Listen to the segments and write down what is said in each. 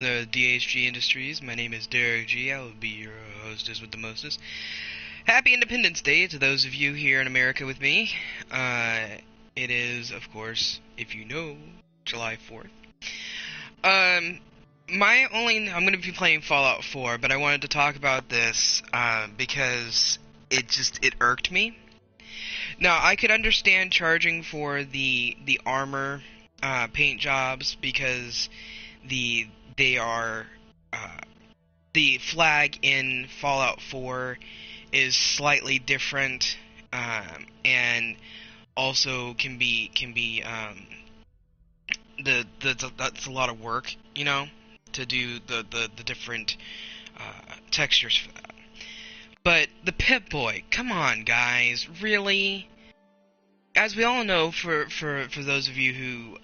The DHG Industries. My name is Derek G. I will be your hostess with the mostest. Happy Independence Day to those of you here in America with me. It is, of course, if you know, July 4th. Um, I'm going to be playing Fallout 4, but I wanted to talk about this because it irked me. Now, I could understand charging for the armor paint jobs because the they are uh, the flag in Fallout 4 is slightly different, and also can be that's a lot of work, to do the different textures for that. But the Pip-Boy, come on, guys, really? As we all know, for those of you who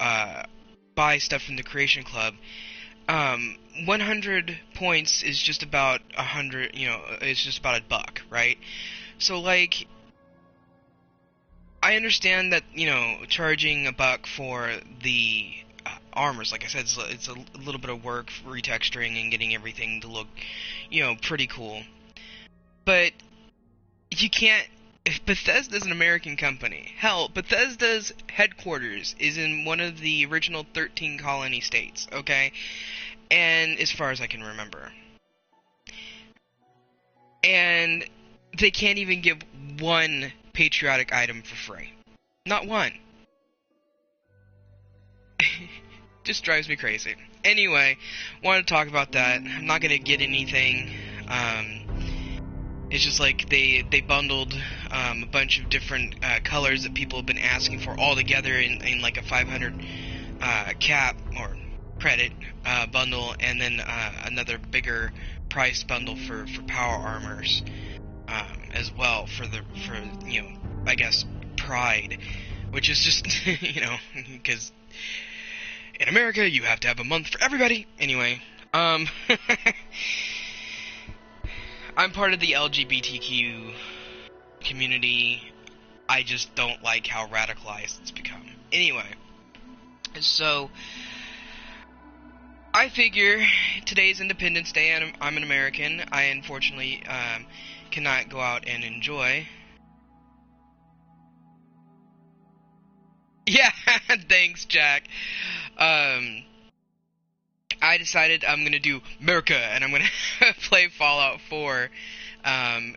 buy stuff from the Creation Club, 100 points is just about 100, it's just about $1, right? So, like, I understand that, charging $1 for the armors, like I said, it's a little bit of work retexturing and getting everything to look, pretty cool. But you can't. Bethesda's an American company. Hell, Bethesda's headquarters is in one of the original 13 colony states, okay? And as far as I can remember. And they can't even give one patriotic item for free. Not one. Just drives me crazy. Anyway, wanted to talk about that. I'm not gonna get anything. It's just like they bundled a bunch of different colors that people have been asking for all together in like a 500 cap or credit bundle, and then another bigger price bundle for power armors as well for I guess Pride, which is just because in America you have to have a month for everybody. Anyway, I'm part of the LGBTQ community. I just don't like how radicalized it's become. Anyway, so I figure today's Independence Day, and I'm an American. I unfortunately cannot go out and enjoy. Yeah, thanks, Jack. I decided I'm gonna do America, and I'm gonna play Fallout 4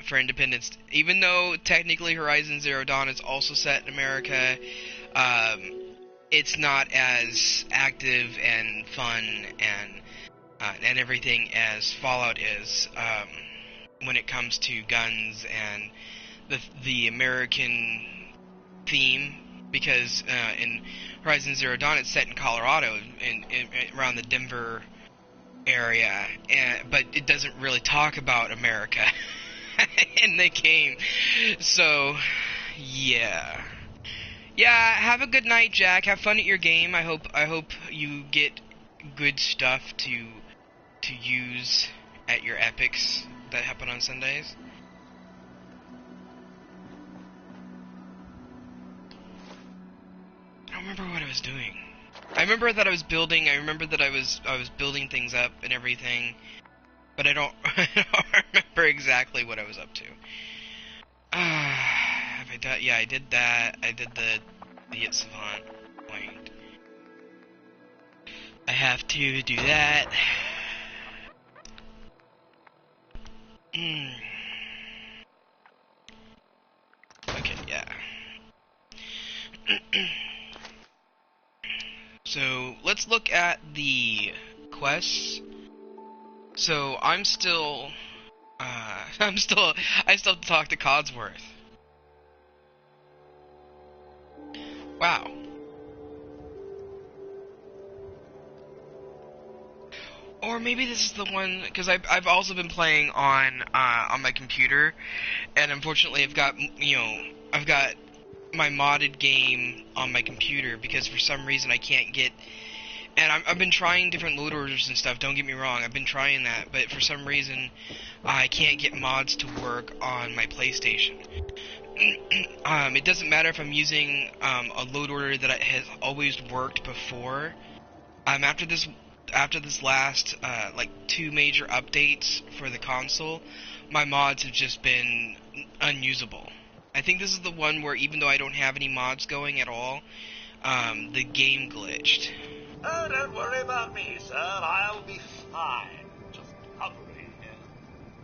for Independence. Even though technically Horizon Zero Dawn is also set in America, it's not as active and fun and everything as Fallout is when it comes to guns and the American theme. Because in Horizon Zero Dawn, it's set in Colorado, around the Denver area, but it doesn't really talk about America in the game. So, yeah. Yeah, have a good night, Jack. Have fun at your game. I hope you get good stuff to use at your epics that happen on Sundays. I don't remember what I was doing. I remember that I was building. I remember that I was building things up and everything, but I don't, I don't remember exactly what I was up to. Have I done? Yeah, I did that. I did the Idiot Savant point. I have to do that. Okay, yeah. So let's look at the quests. So I still have to talk to Codsworth. Wow. Or maybe this is the one, because I've also been playing on my computer, and unfortunately I've got my modded game on my computer because for some reason I can't get. And I've been trying different loot orders and stuff, don't get me wrong, I've been trying that, but for some reason I can't get mods to work on my PlayStation. It doesn't matter if I'm using a loot order that has always worked before. After this after this last like 2 major updates for the console, my mods have just been unusable. I think this is the one where even though I don't have any mods going at all, the game glitched. Oh, don't worry about me, sir. I'll be fine. Just hovering here.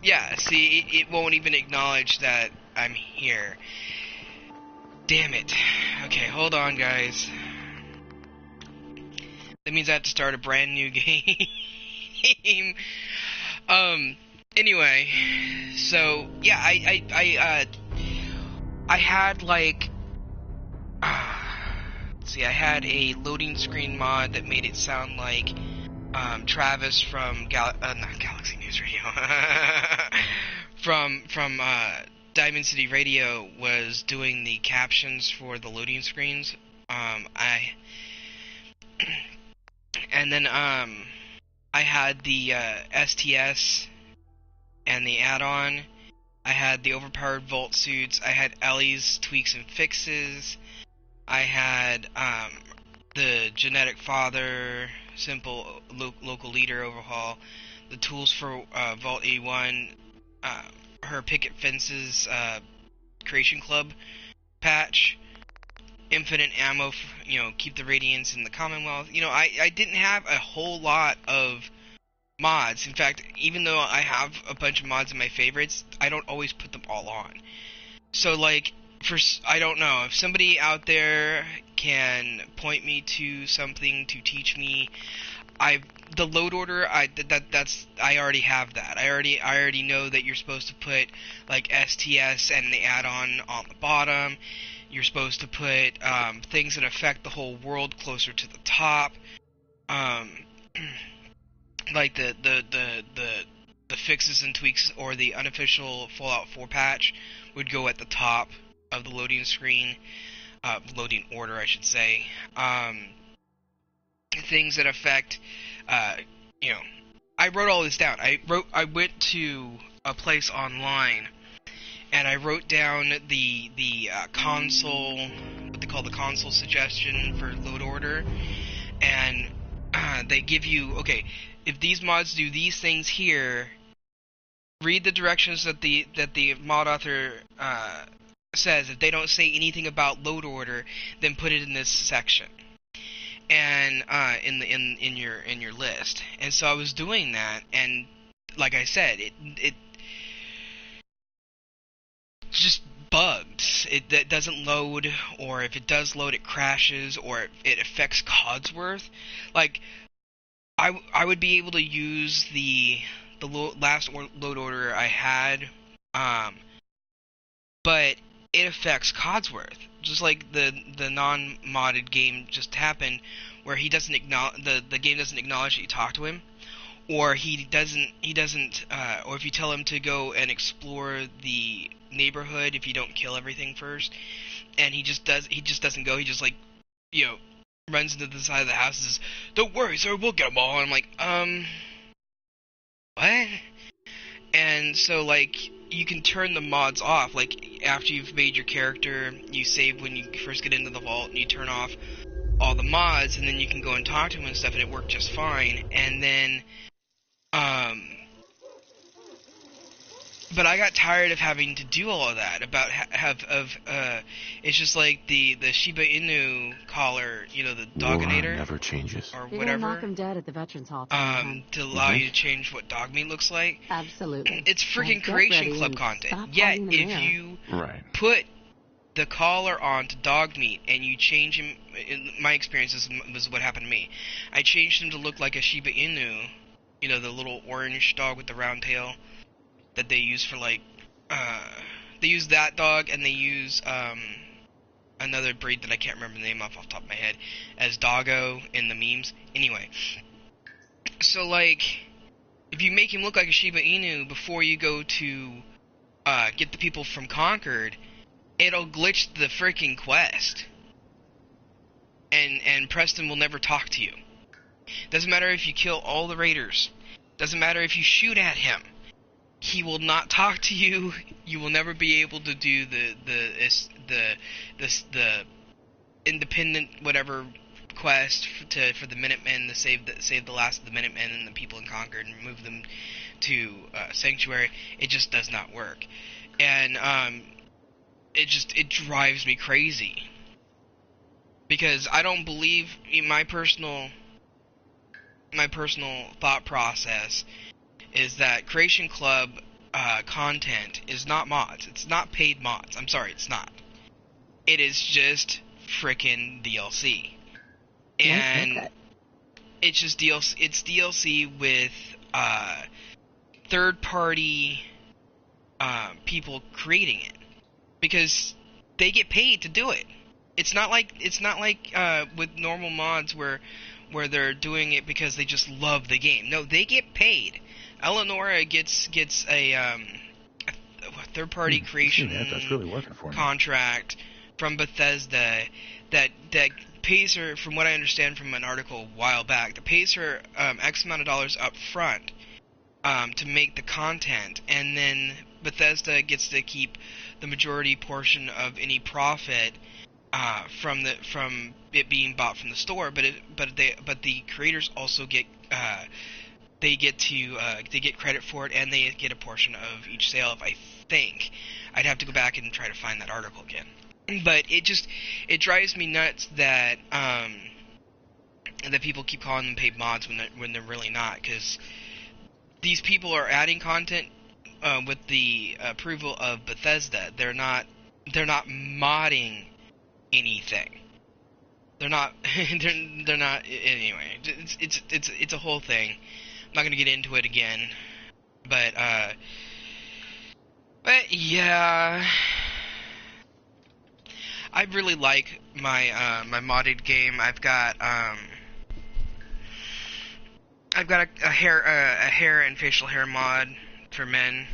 Yeah, see, it won't even acknowledge that I'm here. Damn it. Okay, hold on, guys. That means I have to start a brand new game. Anyway, so yeah, I had like, see, I had a loading screen mod that made it sound like Travis from not Galaxy News Radio, from Diamond City Radio was doing the captions for the loading screens. And then I had the STS and the add-on. I had the overpowered Vault suits. I had Ellie's tweaks and fixes. I had the genetic father, simple local leader overhaul. The tools for Vault 81. Her picket fences creation club patch. Infinite ammo, keep the radiance in the Commonwealth. I didn't have a whole lot of mods. In fact, even though I have a bunch of mods in my favorites, I don't always put them all on. So, like, I don't know, if somebody out there can point me to something to teach me, the load order, I already have that. I already know that you're supposed to put, like, STS and the add-on on the bottom. You're supposed to put things that affect the whole world closer to the top. Like the fixes and tweaks, or the unofficial Fallout 4 patch would go at the top of the loading screen, loading order, I should say. Things that affect, I wrote all this down. I went to a place online, and I wrote down the console, what they call the console suggestion for load order, and they give you, okay, if these mods do these things here, read the directions that the mod author says. If they don't say anything about load order, then put it in this section, and in your list. And so I was doing that, and like I said, it just bugged. It doesn't load, or if it does load, it crashes, or it affects Codsworth. Like, I would be able to use the last load order I had, but it affects Codsworth. Just like the non-modded game just happened, where he doesn't the game doesn't acknowledge that you talk to him, or he doesn't, or if you tell him to go and explore the neighborhood, if you don't kill everything first, and he just doesn't go. He just, like, runs into the side of the house and says, "Don't worry, sir, we'll get them all." And I'm like, what? And so, like, you can turn the mods off. Like, after you've made your character, you save when you first get into the vault, and you turn off all the mods, and then you can go and talk to him and stuff, and it worked just fine. And then, but I got tired of having to do all of that. It's just like the Shiba Inu collar, the Doginator never changes, or They whatever. knock him dead at the Veterans Hall. To allow you to change what dog meat looks like. Absolutely. It's freaking Now get Creation ready Club and content. stop Yet, hogging the if mirror. you right? put the collar on to dog meat and you change him, in my experience, this was what happened to me. I changed him to look like a Shiba Inu, the little orange dog with the round tail that they use for, like, they use that dog, and they use another breed that I can't remember the name off the top of my head as Doggo in the memes. Anyway, so, like, if you make him look like a Shiba Inu before you go to get the people from Concord, it'll glitch the freaking quest, and Preston will never talk to you. Doesn't matter if you kill all the raiders. Doesn't matter if you shoot at him. He will not talk to you. You will never be able to do the independent whatever quest for the Minutemen to save the last of the Minutemen and the people in Concord and move them to Sanctuary. It just does not work, and it drives me crazy because I don't believe in my personal thought process is that Creation Club content is not mods. It's not paid mods. I'm sorry, it's not. It is just frickin' DLC. And it's just DLC. It's DLC with third-party people creating it because they get paid to do it. It's not like with normal mods where they're doing it because they just love the game. No, they get paid. Eleonora gets a third-party creation that's really working for me. contract from Bethesda that pays her, from what I understand from an article a while back, that pays her X amount of dollars up front to make the content, and then Bethesda gets to keep the majority portion of any profit from it being bought from the store. But the creators also get they get credit for it, and they get a portion of each sale. If I think, I'd have to go back and try to find that article again. But it drives me nuts that that people keep calling them paid mods when they're really not, because these people are adding content with the approval of Bethesda. They're not modding anything. They're not they're not anyway. It's a whole thing. I'm not gonna get into it again, but yeah. I really like my my modded game. I've got a hair and facial hair mod for men.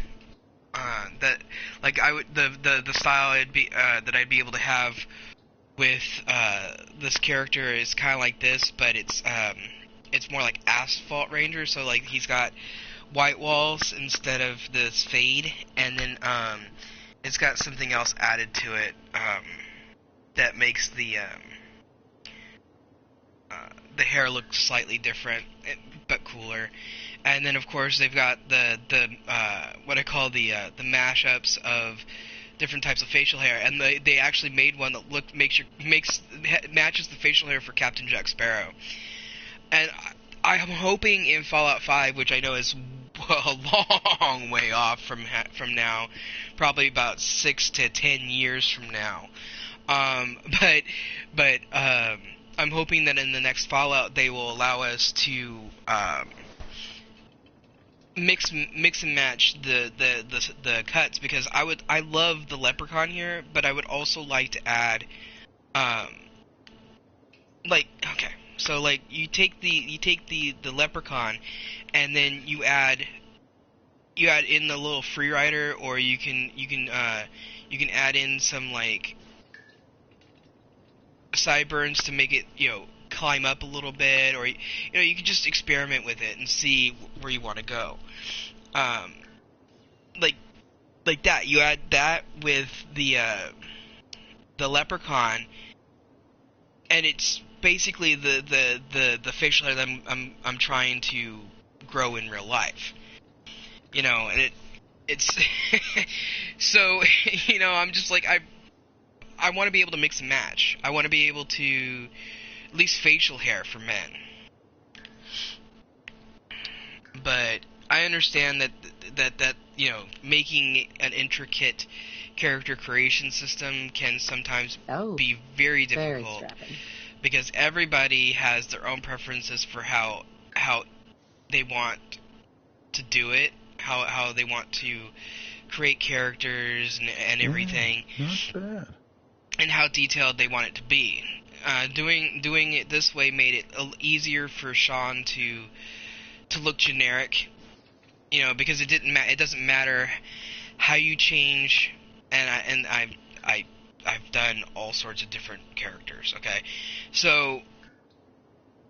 That like the style that I'd be able to have with this character is kind of like this, but it's more like Asphalt Ranger. So like he's got white walls instead of this fade, and then it's got something else added to it. That makes the hair look slightly different, but cooler. And then of course they've got the what I call the mashups of different types of facial hair, and they actually made one that matches the facial hair for Captain Jack Sparrow. And I'm hoping in Fallout 5, which I know is a long way off from now, probably about 6 to 10 years from now. But I'm hoping that in the next Fallout they will allow us to mix and match the cuts, because I love the Leprechaun here, but I would also like to add so you take the Leprechaun, and then you add in the little free rider, or you can add in some like sideburns to make it climb up a little bit, or you can just experiment with it and see where you want to go. Like that, you add that with the Leprechaun, and it's basically the facial hair that I'm trying to grow in real life, and it's so I'm just like I want to be able to mix and match. I want to be able to at least facial hair for men. But I understand that making an intricate character creation system can sometimes be very difficult, because everybody has their own preferences for how they want to do it, how they want to create characters and everything. Not bad. And how detailed they want it to be. Doing it this way made it easier for Sean to look generic, because it doesn't matter how you change. And I've done all sorts of different characters. Okay, so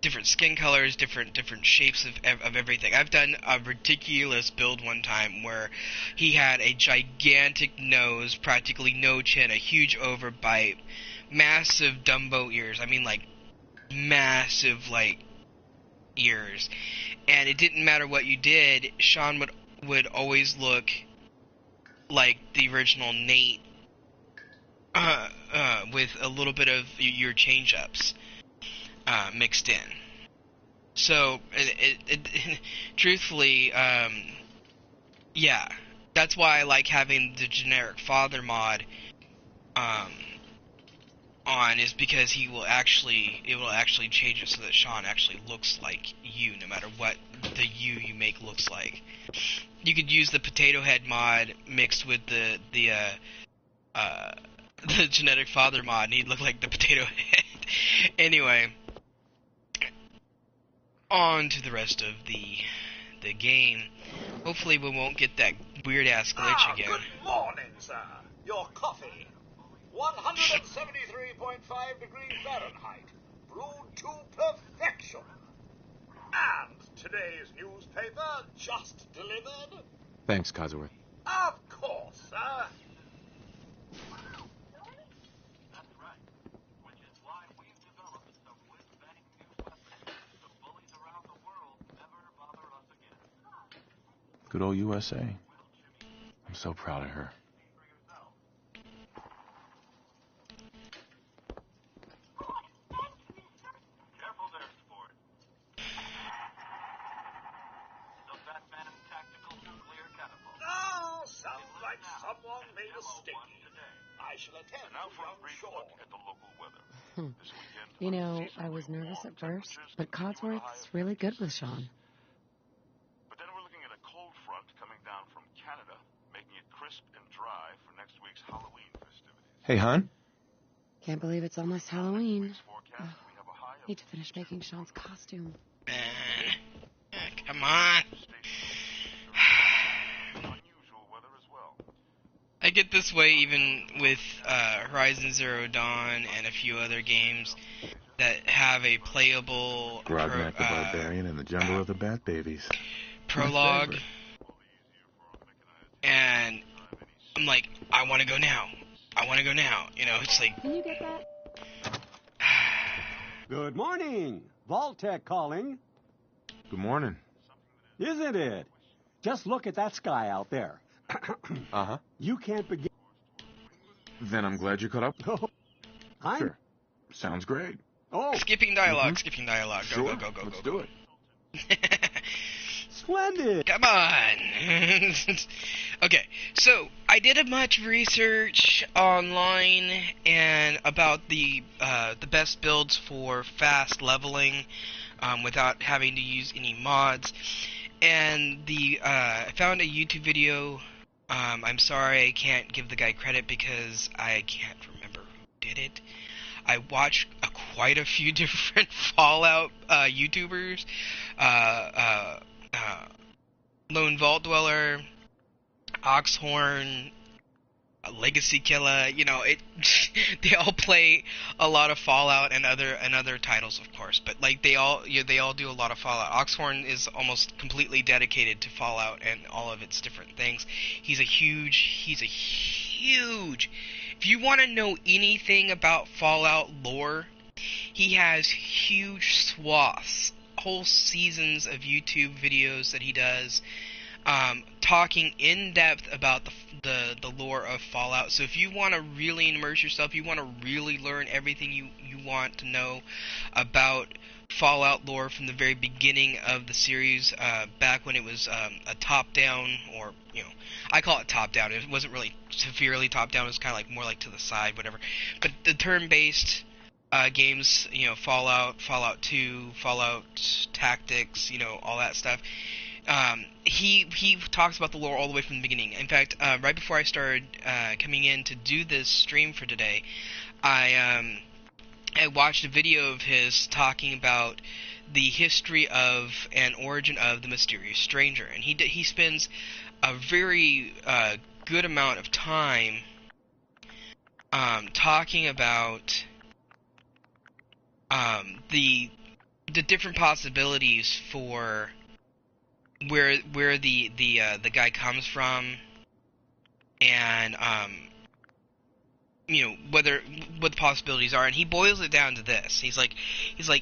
different skin colors, different shapes of everything. I've done a ridiculous build one time where he had a gigantic nose, practically no chin, a huge overbite, massive Dumbo ears. I mean, like massive, like, ears. And it didn't matter what you did, Sean would always look like the original Nate, with a little bit of your change-ups mixed in. So, truthfully, yeah, that's why I like having the generic father mod on, is because it will actually change it so that Sean actually looks like you, no matter what the you make looks like. You could use the potato head mod mixed with the genetic father mod, and he'd look like the potato head. Anyway, on to the rest of the game. Hopefully we won't get that weird ass glitch again. Good morning, sir. Your coffee. 173.5 degrees Fahrenheit. Brewed to perfection. And today's newspaper just delivered. Thanks, Codsworth. Of course, sir. That's right. Which is why we've developed a whiz-bang new weapon, so bullies around the world never bother us again. Good old USA. I'm so proud of her. Careful there, sport. The Batman tactical nuclear catapult. Oh, sounds like someone made a mistake. I shall attend now for a brief look at the local weather. This weekend, You know, I was nervous at first, but Codsworth's really good with Sean. But then we're looking at a cold front coming down from Canada, making it crisp and dry for next week's Halloween festivities. Hey, hon. Can't believe it's almost Halloween. Next forecast, we have a high of Need to finish making Sean's costume. Come on. unusual weather as well. I get this way even with Horizon Zero Dawn and a few other games that have a playable Grognak the Barbarian and the Jungle of the Bat Babies. prologue, and I'm like, I want to go now. I want to go now. You know, it's like, Can you get that? Good morning. Vault-Tec calling. Good morning. Isn't it? Just look at that sky out there. Uh-huh. You can't begin. Then I'm glad you caught up. I'm... Sure. Sounds great. Oh, skipping dialogue, skipping dialogue. Go, Sure. go, go, go, Let's go. do it. splendid. Come on. Okay, so I did a much research online and about the best builds for fast leveling without having to use any mods, and I found a YouTube video. I'm sorry I can't give the guy credit because I can't remember who did it. I watched quite a few different Fallout YouTubers. Lone Vault Dweller, Oxhorn, Legacy Killer, you know, they all play a lot of Fallout and other titles, of course, but like they all do a lot of Fallout. Oxhorn is almost completely dedicated to Fallout and all of its different things. He's a huge if you want to know anything about Fallout lore, he has huge swaths, whole seasons of YouTube videos that he does, talking in depth about the lore of Fallout. So if you want to really immerse yourself, you want to really learn everything you want to know about Fallout lore from the very beginning of the series, back when it was a top-down, or, you know, I call it top-down. It wasn't really severely top-down. It was kind of like more like to the side, whatever. But the turn-based games, you know, Fallout 2, Fallout Tactics, you know, all that stuff. He talks about the lore all the way from the beginning. In fact, right before I started coming in to do this stream for today, I watched a video of his talking about the history of and origin of the mysterious stranger, and he spends a very good amount of time talking about the different possibilities for where the guy comes from, and you know, what the possibilities are, and he boils it down to this. He's like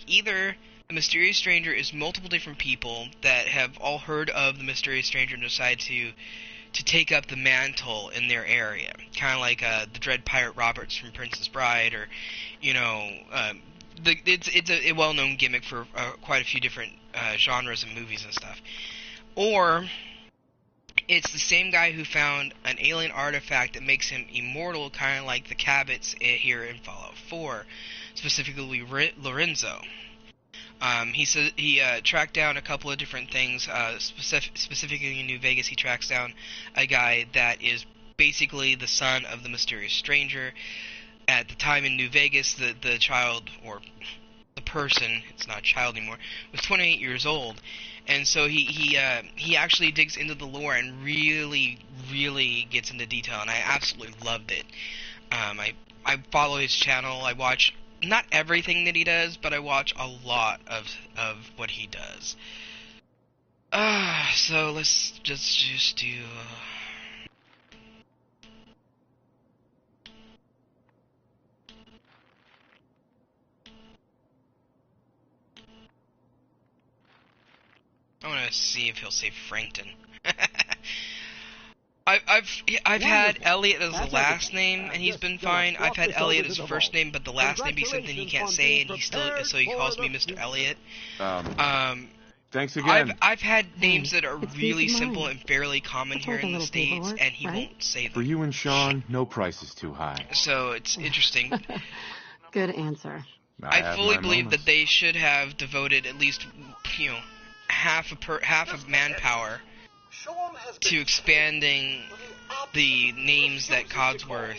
either a mysterious stranger is multiple different people that have all heard of the mysterious stranger and decide to take up the mantle in their area, kind of like the Dread Pirate Roberts from Princess Bride, or you know, it's a well-known gimmick for quite a few different genres of movies and stuff. Or it's the same guy who found an alien artifact that makes him immortal, kind of like the Cabots here in Fallout 4, specifically Lorenzo. He said he tracked down a couple of different things. Specifically in New Vegas, he tracks down a guy that is basically the son of the mysterious stranger. At the time in New Vegas, the child, or the person, it's not a child anymore, was 28 years old. And so he actually digs into the lore and really, really gets into detail, and I absolutely loved it. I follow his channel. I watch not everything that he does, but I watch a lot of what he does. So let's just do... I want to see if he'll say Frankton. I've had Elliot as the last name, and he's been fine. I've had Elliot as the first name, but the last name be something he can't say, and so he calls me Mr. Elliot. Thanks again. I've had names that are really simple and fairly common here in the States, and he won't say them. For you and Sean, no price is too high. So it's interesting. Good answer. I fully believe that they should have devoted at least, you know, half of manpower to expanding the names that Codsworth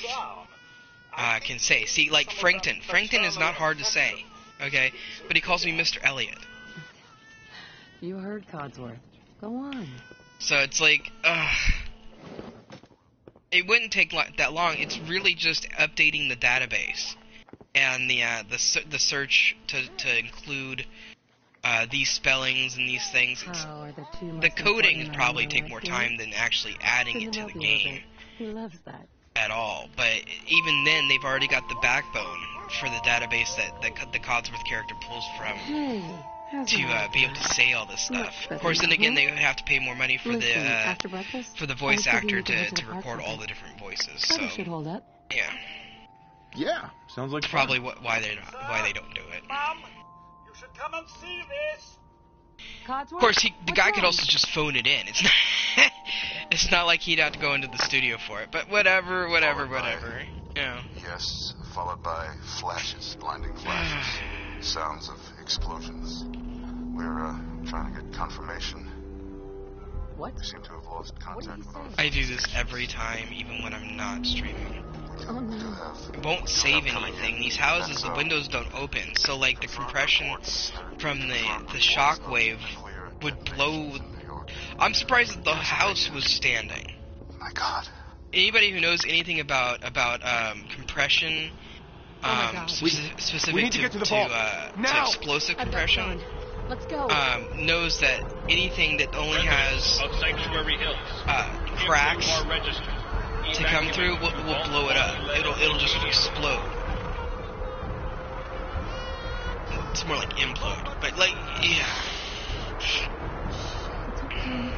can say. See, like Frankton. Frankton is not hard to say, okay? But he calls me Mr. Elliot. You heard Codsworth. Go on. So it's like, it wouldn't take that long. It's really just updating the database and the search to include these spellings and these things. The coding would probably take more time than actually adding it to the game. He loves that. At all. But even then, they've already got the backbone for the database that the Codsworth character pulls from to be able to say all this stuff. Of course, then again, they would have to pay more money for the voice actor to record all the different voices. So should hold up. Yeah. Yeah, sounds like probably why they don't do it. Mom, you should come and see this. Of course, the guy could also just phone it in. It's not it's not like he'd have to go into the studio for it. But whatever. You know. Yes, followed by flashes, blinding flashes, sounds of explosions. We're trying to get confirmation. What? We seem to have lost contact with our... I do this every time, even when I'm not streaming. Oh no. It won't save anything. These houses, the windows don't open, so like the compression from the shockwave would blow. I'm surprised that the house was standing. My God. Anybody who knows anything about compression, specific to explosive compression, Let's go. knows that anything that only has cracks to come through will blow it up. It'll just explode. It's more like implode, but like, yeah. Who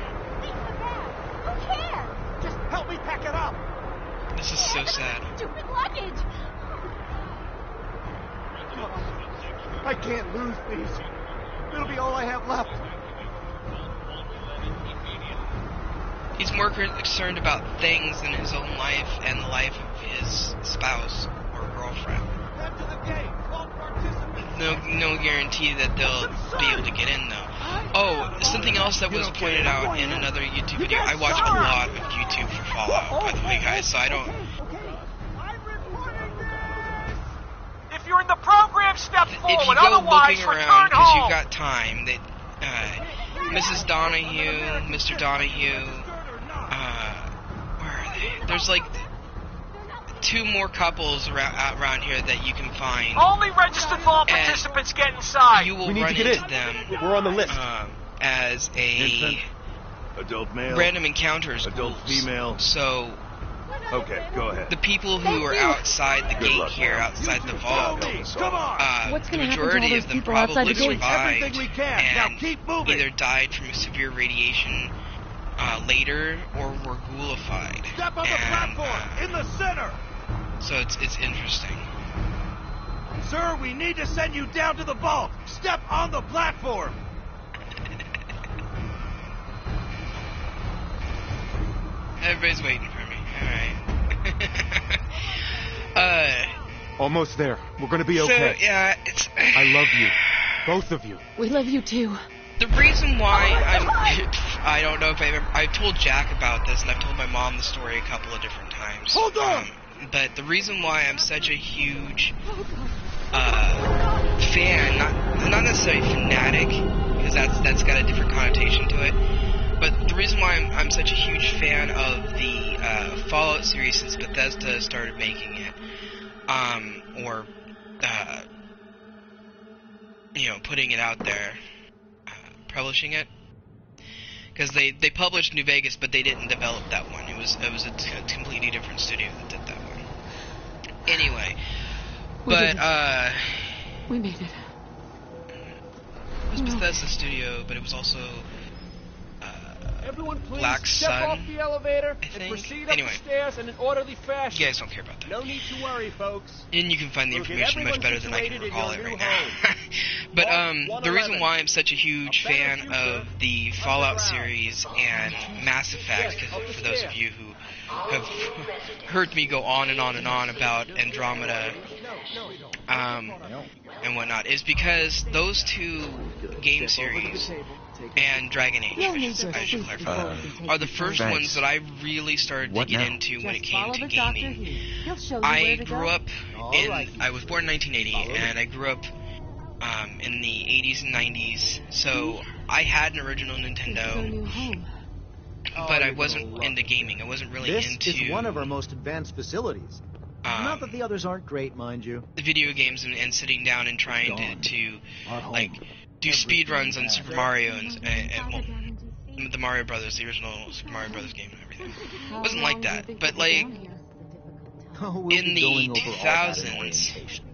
cares? Just help me pack it up. This is so sad. Stupid luggage. I can't lose these. It'll be all I have left. He's more concerned about things than his own life and the life of his spouse or girlfriend. Head to the gate. All participants. No guarantee that they'll be able to get in though. Oh, something else that was pointed out in another YouTube video. I watch a lot of YouTube for Fallout, by the way, guys, so I don't... I'm reporting this. If you're in the program, step If forward. you go Otherwise, looking return around, because home. you've got time, that Mrs. Donahue, Mr. Donahue, where are they? There's like 2 more couples around here that you can find. Only registered fall participants get inside. You will run into them. We're on the list. As a Adult male. random encounters. Adult rules. female. So Okay, go ahead. the people who are outside the gate here, outside the vault, Come on! What's the gonna happen to all majority those of them people outside probably the gate? survived Everything we can. Now and keep moving. either died from severe radiation later or were ghoulified. Step on the And, platform, in the center! so it's interesting. Sir, we need to send you down to the vault. Step on the platform. Everybody's waiting for me. Alright. Almost there. We're gonna be So, okay. yeah, it's... I love you. Both of you. We love you too. The reason why I don't know if I've told Jack about this, and I've told my mom the story a couple of different times. Hold on! But the reason why I'm such a huge fan, not necessarily fanatic, because that's got a different connotation to it, but the reason why I'm such a huge fan of the Fallout series since Bethesda started making it, or putting it out there, publishing it, because they published New Vegas, but they didn't develop that one. It was a completely different studio that did that one. Anyway, We but did it. We made it. it was Bethesda studio, but it was also Everyone please Black step Sun, off the elevator I and think. proceed up Anyway. the stairs in an orderly fashion. you guys don't care about that. No need to worry, folks. And you can find the We'll get information much everyone better than I can situated in recall your it new right now. home. But Vault the reason 111. why I'm such a huge A better fan future of the Fallout underground. series and Mass Effect, Yes, up the for those of stairs. you who have heard me go on and on and on about Andromeda and whatnot, is because those two game series and Dragon Age, I should clarify, are the first Thanks. ones that I really started What to get now? into when it Just came follow to the doctor gaming. here. He'll show you I where to grew go. up All right. I was born in 1980, and I grew up in the 80s and 90s, so I had an original This is our Nintendo, new home. but I wasn't into gaming. I wasn't really This into is one of our most advanced facilities. Not that the others aren't great, mind you. video games and sitting down and trying to Our home. like do speed runs on Super Mario and well, the Mario Brothers, the original Super Mario Brothers game and everything. It wasn't like that, but like Oh, we'll in be the going over all that in 2000s, orientation.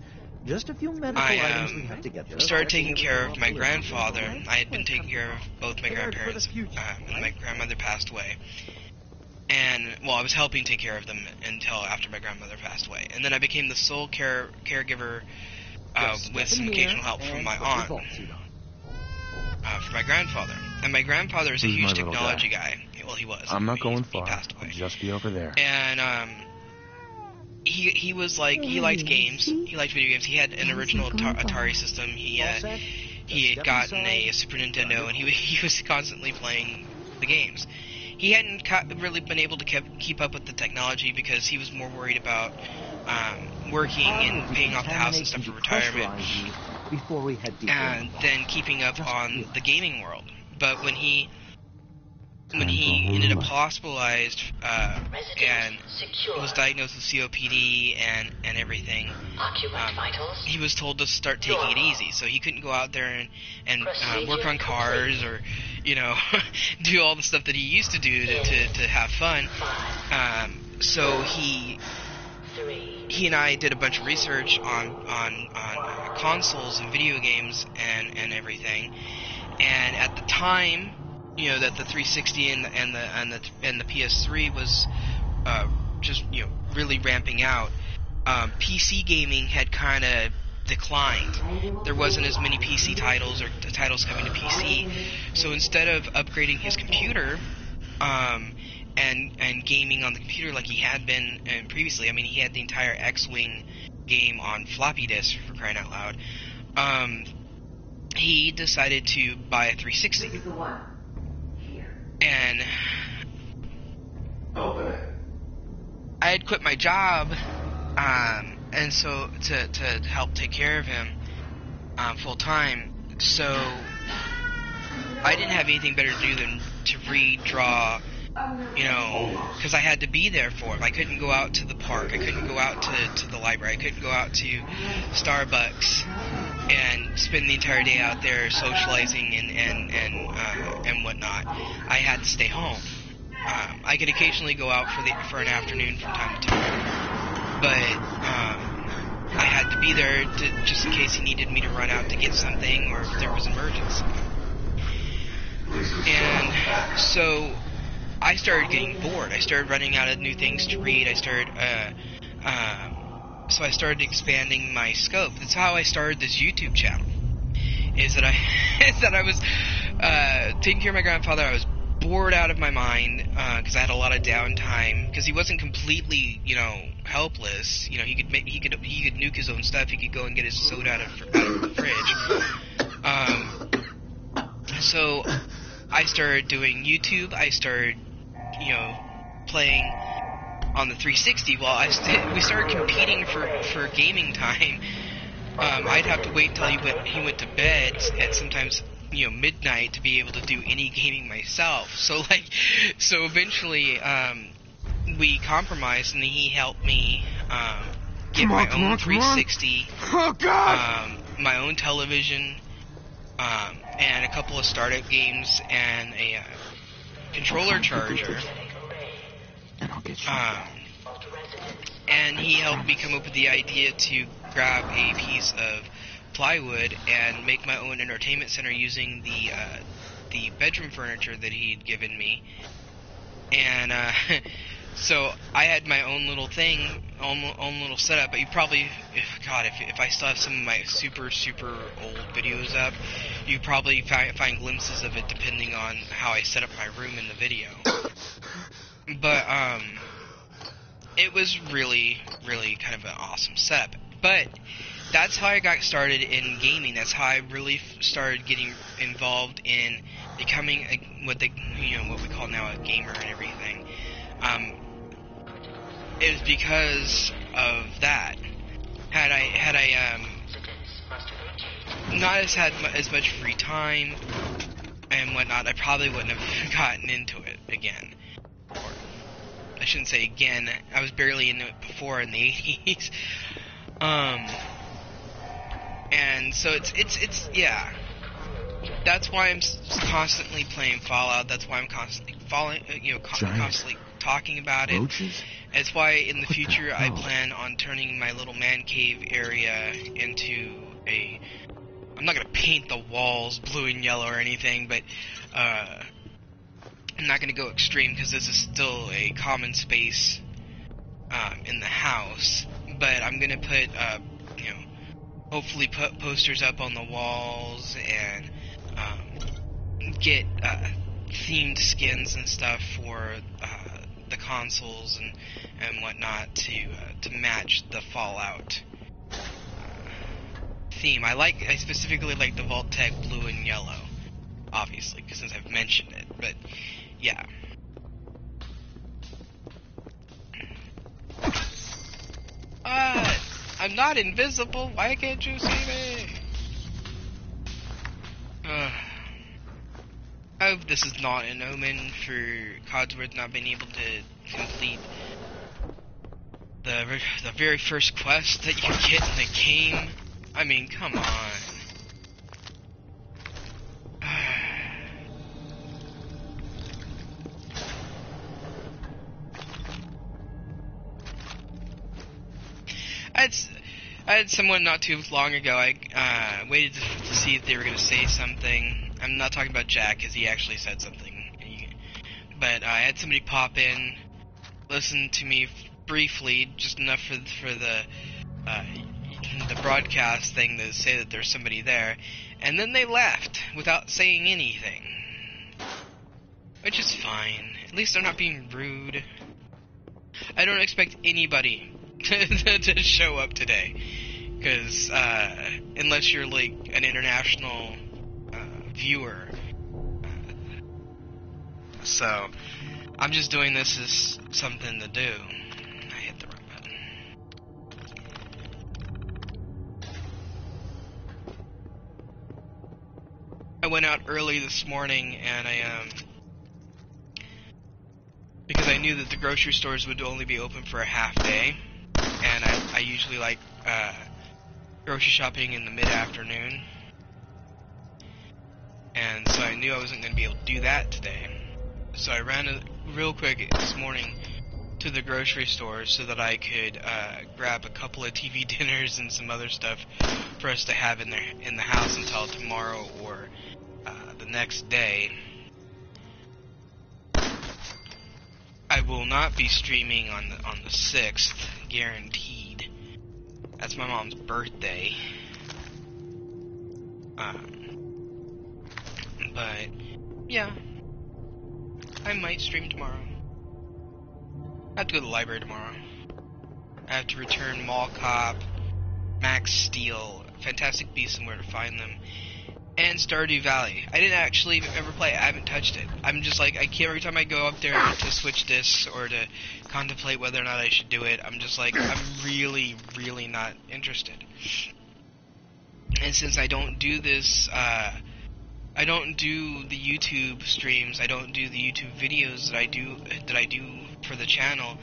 Just a few medical I items we have to get through. started taking care of my grandfather. I had been taking care of both my grandparents, and my grandmother passed away. And, well, I was helping take care of them until after my grandmother passed away. And then I became the sole caregiver with some occasional help from my aunt for my grandfather. And my grandfather is a Who's my huge little technology guy. Well, he was. I'm not going He far. passed I'll away. just be over there. And he was like, he liked games. He liked video games. He had an original Atari system. He had gotten a Super Nintendo, and he was constantly playing the games. He hadn't really been able to keep up with the technology because he was more worried about working and paying off the house and stuff for retirement, Before we head deeper. and then keeping up on the gaming world. But when he ended up hospitalized and was diagnosed with COPD and everything, he was told to start taking it easy. So he couldn't go out there and work on cars or, do all the stuff that he used to do to have fun. So he and I did a bunch of research on consoles and video games and everything. And at the time, that the 360 and the PS3 was just really ramping out. PC gaming had kind of declined. There wasn't as many PC titles or titles coming to PC. So instead of upgrading his computer and gaming on the computer like he had been previously, I mean, he had the entire X-Wing game on floppy disk, for crying out loud. He decided to buy a 360. And I had quit my job, and so to help take care of him full time. So I didn't have anything better to do than to redraw, because I had to be there for him. I couldn't go out to the park. I couldn't go out to the library. I couldn't go out to Starbucks and spend the entire day out there socializing and whatnot. I had to stay home. I could occasionally go out for an afternoon from time to time, but I had to be there just in case he needed me to run out to get something or if there was an emergency. And so I started getting bored. I started running out of new things to read. So I started expanding my scope. That's how I started this YouTube channel. Is that I was taking care of my grandfather. I was bored out of my mind because I had a lot of downtime. Because he wasn't completely, helpless. He could nuke his own stuff. He could go and get his soda out of the fridge. So I started doing YouTube. I started, playing on the 360. While we started competing for gaming time. I'd have to wait until he went to bed at sometimes midnight to be able to do any gaming myself. So eventually we compromised, and he helped me get my own 360, my own television, and a couple of startup games and a controller charger. And I'll get you. And he helped me come up with the idea to grab a piece of plywood and make my own entertainment center using the bedroom furniture that he'd given me. And so I had my own little thing, own little setup. But you probably, God, if I still have some of my super old videos up, you probably find glimpses of it depending on how I set up my room in the video. But it was really kind of an awesome setup. But that's how I got started in gaming. That's how I really started getting involved in becoming what we call now a gamer and everything. It was because of that. Had I not had as much free time and whatnot, I probably wouldn't have gotten into it again. Or I shouldn't say again. I was barely into it before in the 80s. And so it's yeah. That's why I'm constantly playing Fallout. That's why I'm constantly constantly talking about it. Roaches? It's why in the future I plan on turning my little man cave area into a... I'm not gonna paint the walls blue and yellow or anything, but I'm not gonna go extreme because this is still a common space in the house. But I'm gonna put hopefully put posters up on the walls and get themed skins and stuff for the consoles and whatnot to match the Fallout theme. I specifically like the Vault-Tec blue and yellow, obviously, because since I've mentioned it. But yeah. I'm not invisible. Why can't you see me? I hope this is not an omen for Codsworth not being able to complete the very first quest that you get in the game. I mean, come on. I had someone not too long ago, I waited to see if they were going to say something. I'm not talking about Jack, because he actually said something. But I had somebody pop in, listen to me briefly, just enough for the broadcast thing to say that there's somebody there, and then they left without saying anything. Which is fine. At least they're not being rude. I don't expect anybody to show up today, because unless you're like an international viewer, so I'm just doing this as something to do. I hit the wrong button. I went out early this morning, and because I knew that the grocery stores would only be open for a half day. And I usually like grocery shopping in the mid-afternoon. And so I knew I wasn't going to be able to do that today. So I ran real quick this morning to the grocery store so that I could grab a couple of TV dinners and some other stuff for us to have in the house until tomorrow or the next day. I will not be streaming on the 6th, guaranteed. That's my mom's birthday. But yeah, I might stream tomorrow. I have to go to the library tomorrow. I have to return Mall Cop, Max Steel, Fantastic Beasts and Where to Find Them, and Stardew Valley. I didn't actually ever play it. I haven't touched it. I'm just like, I can't, every time I go up there to switch discs or to contemplate whether or not I should do it, I'm just like, I'm really, really not interested. And since I don't do this, I don't do the YouTube streams, I don't do the YouTube videos that I do for the channel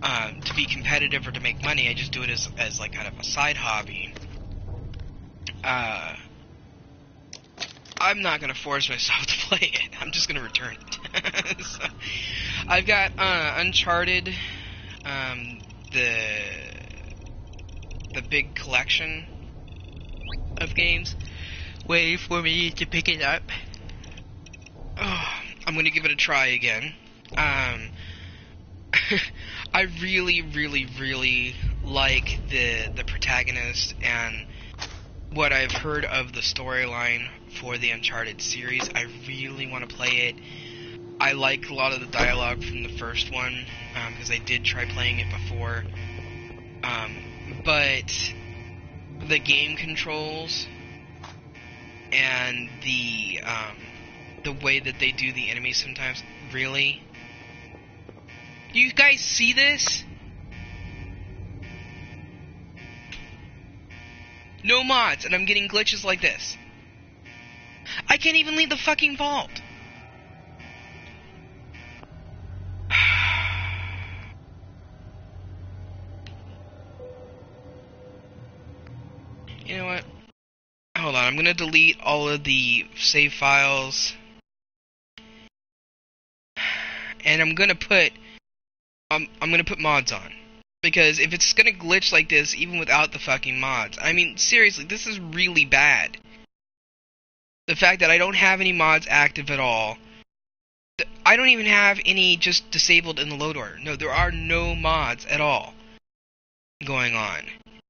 to be competitive or to make money. I just do it as like kind of a side hobby. I'm not gonna force myself to play it. I'm just gonna return it. So, I've got Uncharted, the big collection of games. Wait for me to pick it up. Oh, I'm gonna give it a try again. I really, really, really like the protagonist and what I've heard of the storyline for the Uncharted series. I really want to play it. I like a lot of the dialogue from the first one, because I did try playing it before. But the game controls and the way that they do the enemies sometimes, really? Do you guys see this? No mods, and I'm getting glitches like this. I can't even leave the fucking vault. You know what? Hold on, I'm gonna delete all of the save files. And I'm gonna put mods on. Because if it's gonna glitch like this, even without the fucking mods, I mean, seriously, this is really bad. The fact that I don't have any mods active at all. I don't even have any just disabled in the load order. No, there are no mods at all going on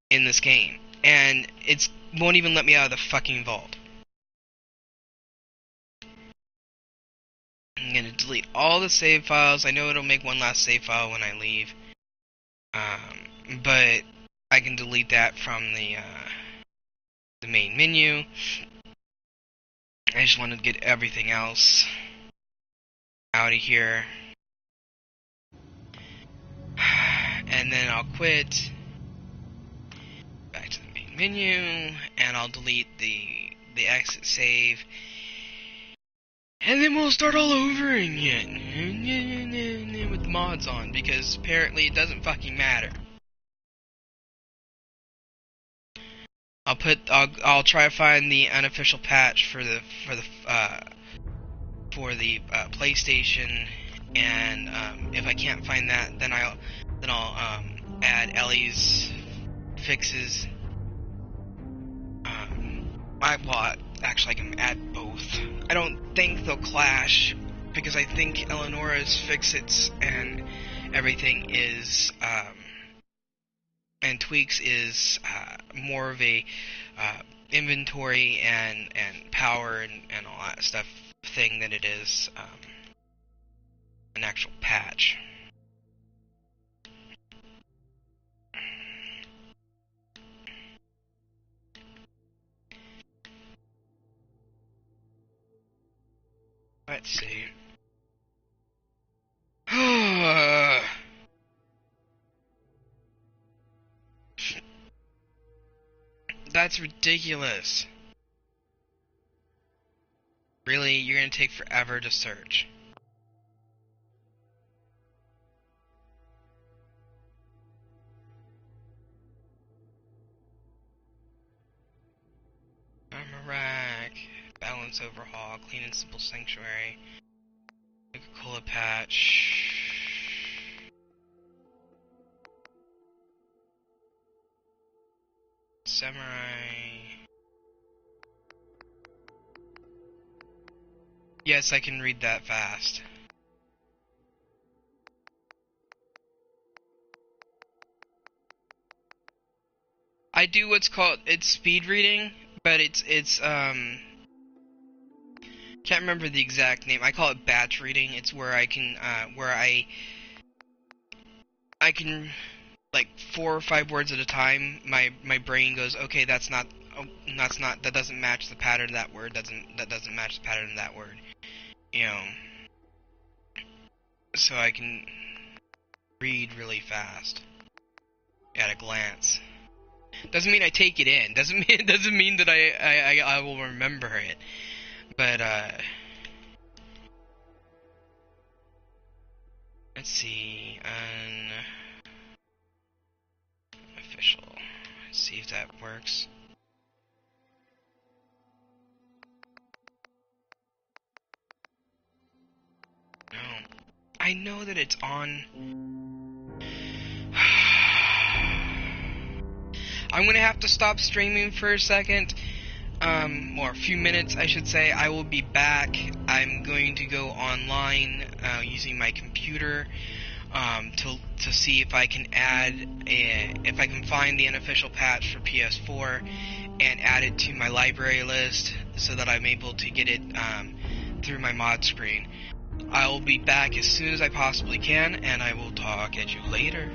in this game. And it won't even let me out of the fucking vault. I'm gonna delete all the save files. I know it'll make one last save file when I leave. But I can delete that from the main menu. I just wanted to get everything else out of here. And then I'll quit. Back to the main menu. And I'll delete the exit save. And then we'll start all over again. With the mods on. Because apparently it doesn't fucking matter. I'll try to find the unofficial patch for the PlayStation, and if I can't find that, then I'll add Ellie's fixes. Actually, I can add both. I don't think they'll clash because I think Eleonora's fix-its and everything is. And Tweaks is more of a inventory and power and all that stuff thing than it is an actual patch. Let's see. That's ridiculous. Really? You're gonna take forever to search. Armor rack, balance overhaul, clean and simple sanctuary, pull a patch. Samurai. Yes, I can read that fast. I do what's called, it's speed reading, but it's can't remember the exact name. I call it batch reading. It's where I can I can, like, 4 or 5 words at a time. My brain goes, okay, that doesn't match the pattern of that word. That doesn't match the pattern of that word. You know, so I can read really fast at a glance. Doesn't mean I take it in. Doesn't mean that I will remember it. But let's see, official. Let's see if that works. No, I know that it's on. I'm gonna have to stop streaming for a second. Or a few minutes, I should say. I will be back. I'm going to go online using my computer to see if I can if I can find the unofficial patch for PS4 and add it to my library list so that I'm able to get it through my mod screen. I will be back as soon as I possibly can, and I will talk at you later.